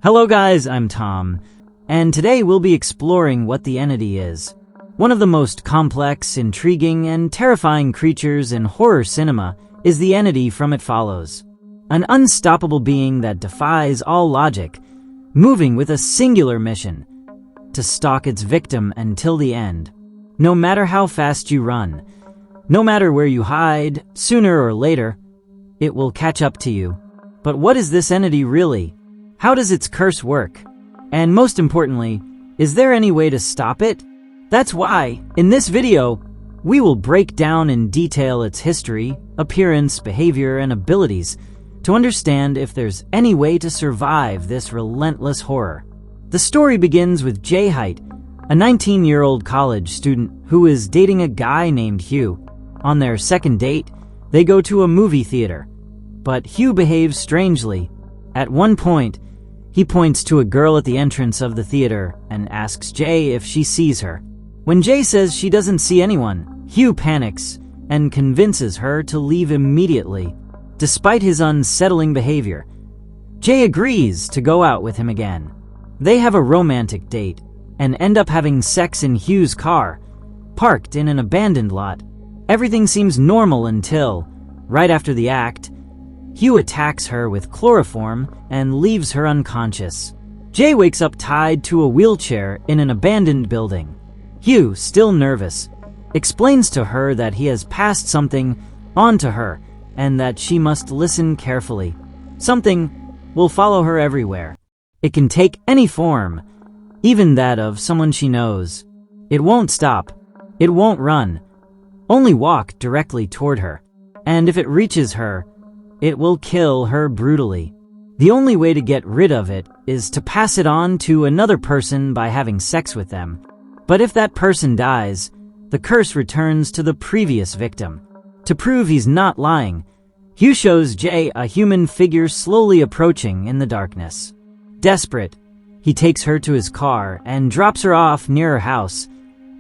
Hello guys, I'm Tom, and today we'll be exploring what the entity is. One of the most complex, intriguing, and terrifying creatures in horror cinema is the entity from It Follows. An unstoppable being that defies all logic, moving with a singular mission: to stalk its victim until the end. No matter how fast you run, no matter where you hide, sooner or later, it will catch up to you. But what is this entity really? How does its curse work? And most importantly, is there any way to stop it? That's why, in this video, we will break down in detail its history, appearance, behavior, and abilities to understand if there's any way to survive this relentless horror. The story begins with Jay Height, a 19-year-old college student who is dating a guy named Hugh. On their second date, they go to a movie theater, but Hugh behaves strangely. At one point, he points to a girl at the entrance of the theater and asks Jay if she sees her. When Jay says she doesn't see anyone, Hugh panics and convinces her to leave immediately. Despite his unsettling behavior, Jay agrees to go out with him again. They have a romantic date and end up having sex in Hugh's car, parked in an abandoned lot. Everything seems normal until, right after the act, Hugh attacks her with chloroform and leaves her unconscious. Jay wakes up tied to a wheelchair in an abandoned building. Hugh, still nervous, explains to her that he has passed something on to her and that she must listen carefully. Something will follow her everywhere. It can take any form, even that of someone she knows. It won't stop. It won't run. Only walk directly toward her. And if it reaches her, it will kill her brutally. The only way to get rid of it is to pass it on to another person by having sex with them. But if that person dies, the curse returns to the previous victim. To prove he's not lying, Hugh shows Jay a human figure slowly approaching in the darkness. Desperate, he takes her to his car and drops her off near her house,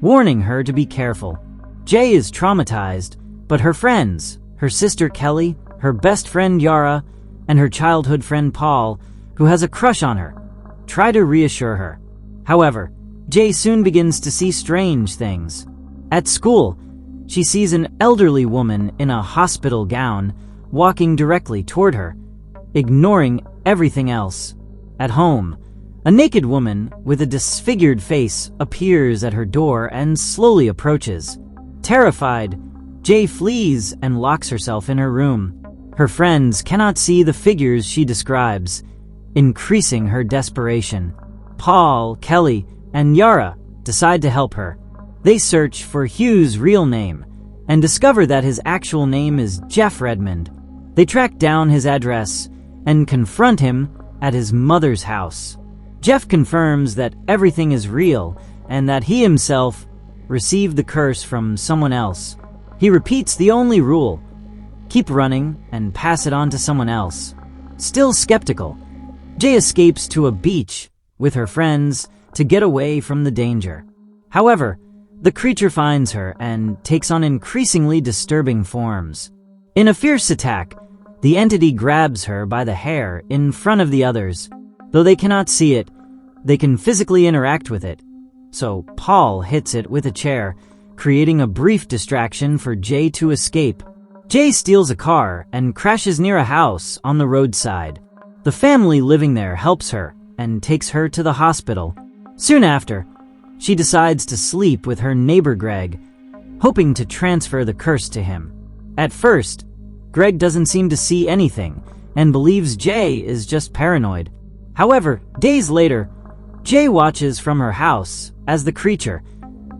warning her to be careful. Jay is traumatized, but her friends, her sister Kelly, her best friend Yara, and her childhood friend Paul, who has a crush on her, try to reassure her. However, Jay soon begins to see strange things. At school, she sees an elderly woman in a hospital gown walking directly toward her, ignoring everything else. At home, a naked woman with a disfigured face appears at her door and slowly approaches. Terrified, Jay flees and locks herself in her room. Her friends cannot see the figures she describes, increasing her desperation. Paul, Kelly, and Yara decide to help her. They search for Hugh's real name and discover that his actual name is Jeff Redmond. They track down his address and confront him at his mother's house. Jeff confirms that everything is real and that he himself received the curse from someone else. He repeats the only rule: keep running and pass it on to someone else. Still skeptical, Jay escapes to a beach with her friends to get away from the danger. However, the creature finds her and takes on increasingly disturbing forms. In a fierce attack, the entity grabs her by the hair in front of the others. Though they cannot see it, they can physically interact with it. So Paul hits it with a chair, creating a brief distraction for Jay to escape. Jay steals a car and crashes near a house on the roadside. The family living there helps her and takes her to the hospital. Soon after, she decides to sleep with her neighbor Greg, hoping to transfer the curse to him. At first, Greg doesn't seem to see anything and believes Jay is just paranoid. However, days later, Jay watches from her house as the creature,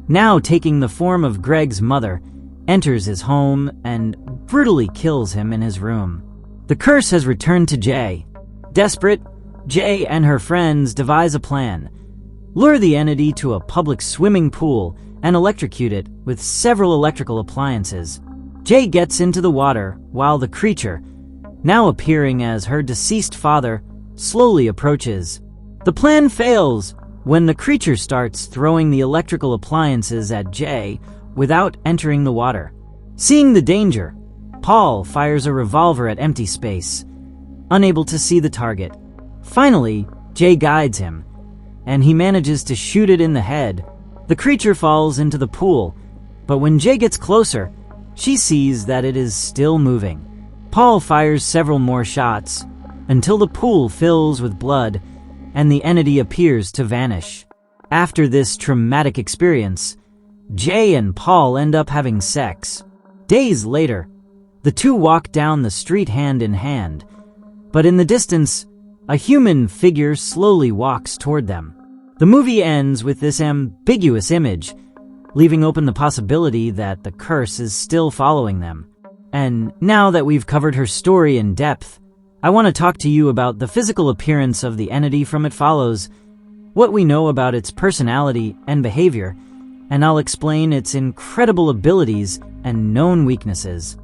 now taking the form of Greg's mother, enters his home and brutally kills him in his room. The curse has returned to Jay. Desperate, Jay and her friends devise a plan: lure the entity to a public swimming pool and electrocute it with several electrical appliances. Jay gets into the water while the creature, now appearing as her deceased father, slowly approaches. The plan fails when the creature starts throwing the electrical appliances at Jay without entering the water. Seeing the danger, Paul fires a revolver at empty space, unable to see the target. Finally, Jay guides him, and he manages to shoot it in the head. The creature falls into the pool, but when Jay gets closer, she sees that it is still moving. Paul fires several more shots until the pool fills with blood and the entity appears to vanish. After this traumatic experience, Jay and Paul end up having sex. Days later, the two walk down the street hand in hand, but in the distance, a human figure slowly walks toward them. The movie ends with this ambiguous image, leaving open the possibility that the curse is still following them. And now that we've covered her story in depth, I want to talk to you about the physical appearance of the entity from It Follows, what we know about its personality and behavior, and I'll explain its incredible abilities and known weaknesses.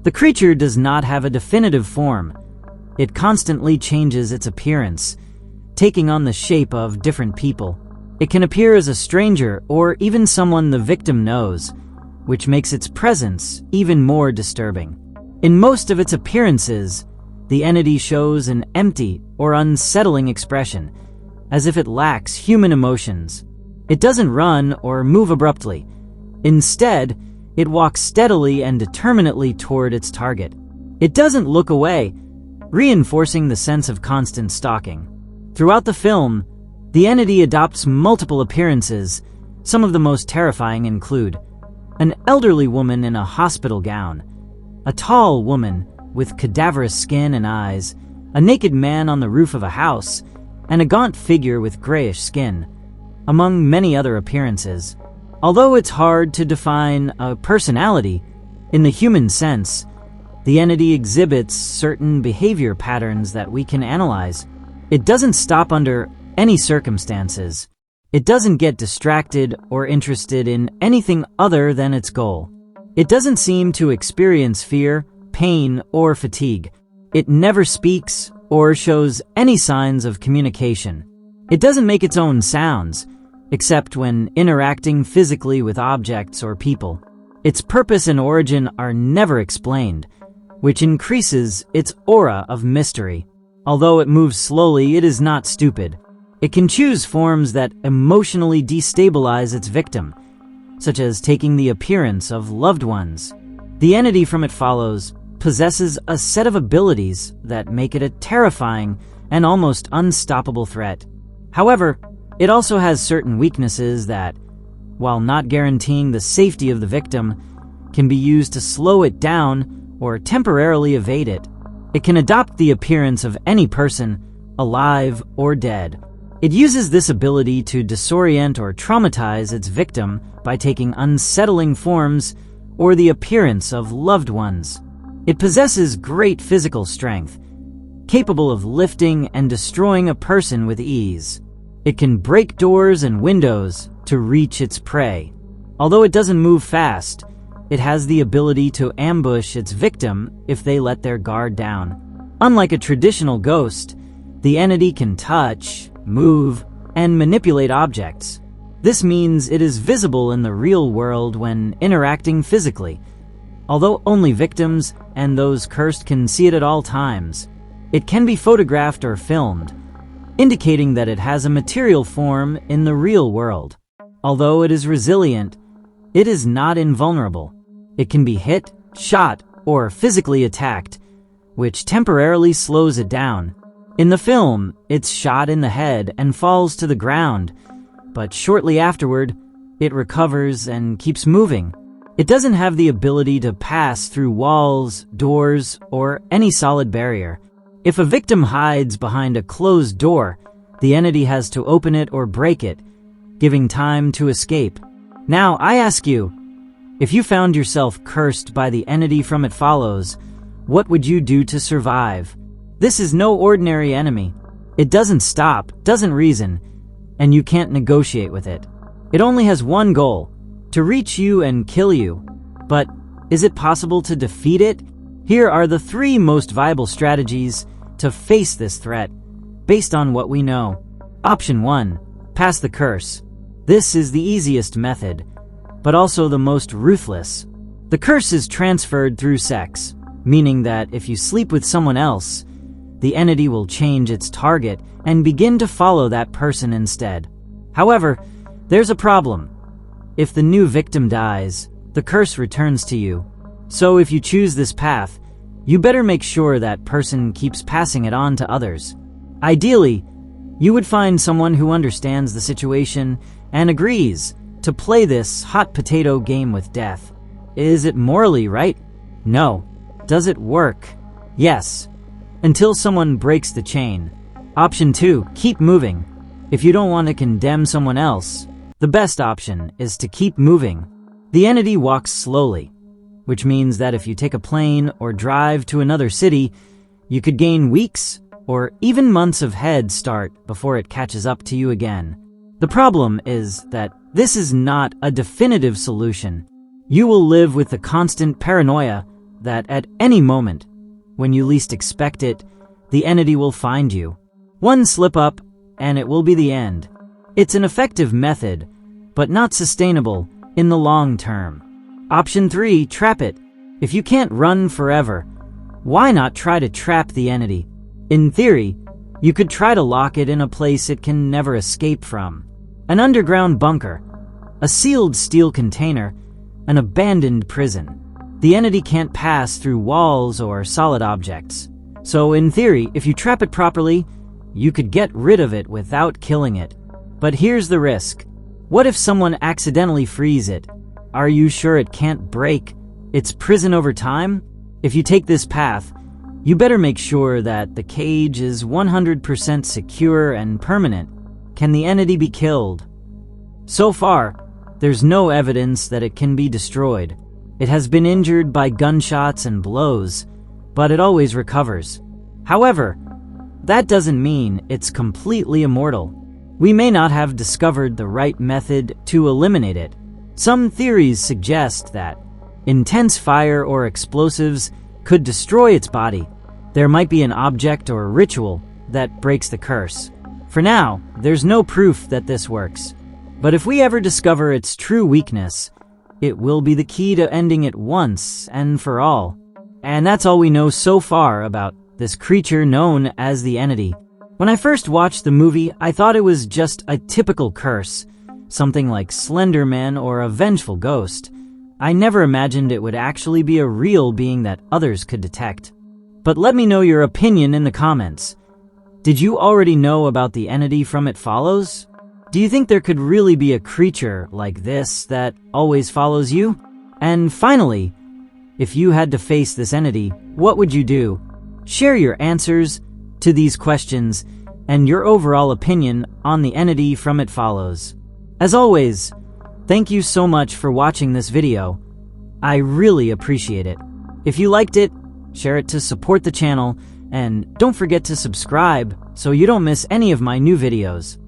The creature does not have a definitive form. It constantly changes its appearance, taking on the shape of different people. It can appear as a stranger or even someone the victim knows, which makes its presence even more disturbing. In most of its appearances, the entity shows an empty or unsettling expression, as if it lacks human emotions. It doesn't run or move abruptly. Instead, it walks steadily and determinedly toward its target. It doesn't look away, reinforcing the sense of constant stalking. Throughout the film, the entity adopts multiple appearances. Some of the most terrifying include an elderly woman in a hospital gown, a tall woman with cadaverous skin and eyes, a naked man on the roof of a house, and a gaunt figure with grayish skin, among many other appearances. Although it's hard to define a personality, in the human sense, the entity exhibits certain behavior patterns that we can analyze. It doesn't stop under any circumstances. It doesn't get distracted or interested in anything other than its goal. It doesn't seem to experience fear, pain, or fatigue. It never speaks or shows any signs of communication. It doesn't make its own sounds, except when interacting physically with objects or people. Its purpose and origin are never explained, which increases its aura of mystery. Although it moves slowly, it is not stupid. It can choose forms that emotionally destabilize its victim, such as taking the appearance of loved ones. The entity from It Follows possesses a set of abilities that make it a terrifying and almost unstoppable threat. However, it also has certain weaknesses that, while not guaranteeing the safety of the victim, can be used to slow it down or temporarily evade it. It can adopt the appearance of any person, alive or dead. It uses this ability to disorient or traumatize its victim by taking unsettling forms or the appearance of loved ones. It possesses great physical strength, capable of lifting and destroying a person with ease. It can break doors and windows to reach its prey. Although it doesn't move fast, it has the ability to ambush its victim if they let their guard down. Unlike a traditional ghost, the entity can touch, move, and manipulate objects. This means it is visible in the real world when interacting physically, although only victims and those cursed can see it at all times. It can be photographed or filmed, indicating that it has a material form in the real world. Although it is resilient, it is not invulnerable. It can be hit, shot, or physically attacked, which temporarily slows it down. In the film, it's shot in the head and falls to the ground, but shortly afterward, it recovers and keeps moving. It doesn't have the ability to pass through walls, doors, or any solid barrier. If a victim hides behind a closed door, the entity has to open it or break it, giving time to escape. Now, I ask you, if you found yourself cursed by the entity from It Follows, what would you do to survive? This is no ordinary enemy. It doesn't stop, doesn't reason, and you can't negotiate with it. It only has one goal: to reach you and kill you. But is it possible to defeat it? Here are the 3 most viable strategies to face this threat, based on what we know. Option 1. Pass the curse. This is the easiest method, but also the most ruthless. The curse is transferred through sex, meaning that if you sleep with someone else, the entity will change its target and begin to follow that person instead. However, there's a problem. If the new victim dies, the curse returns to you. So if you choose this path, you better make sure that person keeps passing it on to others. Ideally, you would find someone who understands the situation and agrees to play this hot potato game with death. Is it morally right? No. Does it work? Yes. Until someone breaks the chain. Option 2, keep moving. If you don't want to condemn someone else, the best option is to keep moving. The entity walks slowly, which means that if you take a plane or drive to another city, you could gain weeks or even months of head start before it catches up to you again. The problem is that this is not a definitive solution. You will live with the constant paranoia that at any moment, when you least expect it, the entity will find you. One slip up, and it will be the end. It's an effective method, but not sustainable in the long term. Option 3, trap it. If you can't run forever, why not try to trap the entity? In theory, you could try to lock it in a place it can never escape from. An underground bunker, a sealed steel container, an abandoned prison. The entity can't pass through walls or solid objects. So in theory, if you trap it properly, you could get rid of it without killing it. But here's the risk. What if someone accidentally frees it? Are you sure it can't break its prison over time? If you take this path, you better make sure that the cage is 100% secure and permanent. Can the entity be killed? So far, there's no evidence that it can be destroyed. It has been injured by gunshots and blows, but it always recovers. However, that doesn't mean it's completely immortal. We may not have discovered the right method to eliminate it. Some theories suggest that intense fire or explosives could destroy its body. There might be an object or ritual that breaks the curse. For now, there's no proof that this works. But if we ever discover its true weakness, it will be the key to ending it once and for all. And that's all we know so far about this creature known as the entity. When I first watched the movie, I thought it was just a typical curse, something like Slender Man or a vengeful ghost. I never imagined it would actually be a real being that others could detect. But let me know your opinion in the comments. Did you already know about the entity from It Follows? Do you think there could really be a creature like this that always follows you? And finally, if you had to face this entity, what would you do? Share your answers to these questions and your overall opinion on the entity from It Follows. As always, thank you so much for watching this video. I really appreciate it. If you liked it, share it to support the channel, and don't forget to subscribe so you don't miss any of my new videos.